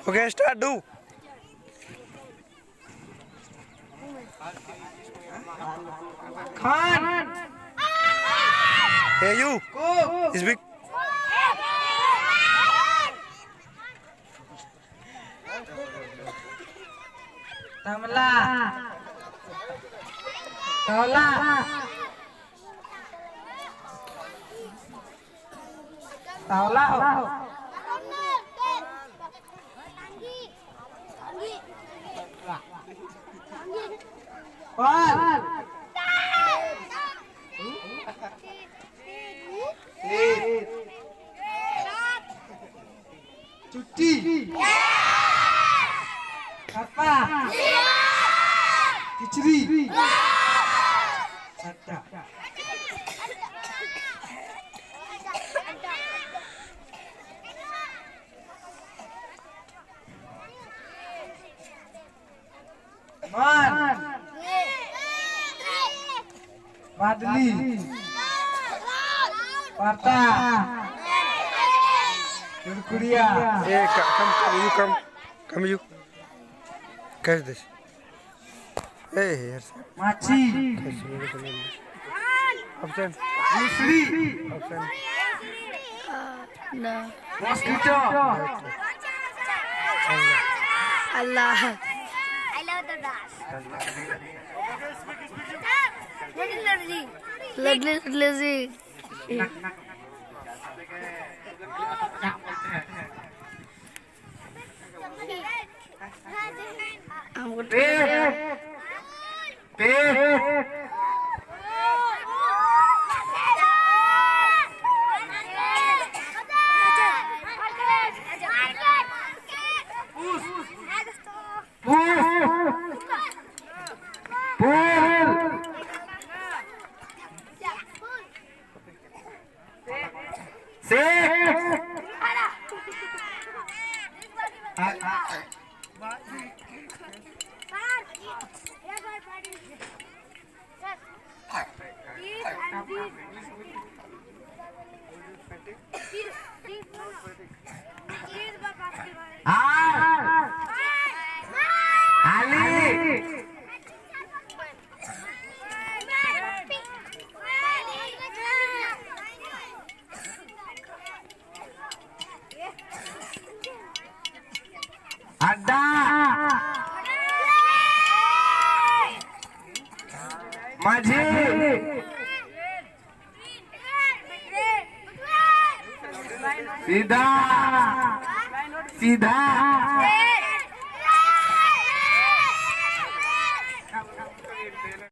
Okay, start. Do. Khan. Hey, you. Go. Speak. Tamla. Tola. Taula. One. Cuti. Apa? Kicri. Ada. Man. Badli. Parta. Kurkuria. Hey, come. You come. Come, you. Catch this. Hey, yes. Machi. Absent. Musri. Absent. No. Mosquito. Allah. I love the dance. Lazy. I'm going to Ali. Ada. Maji. Sida.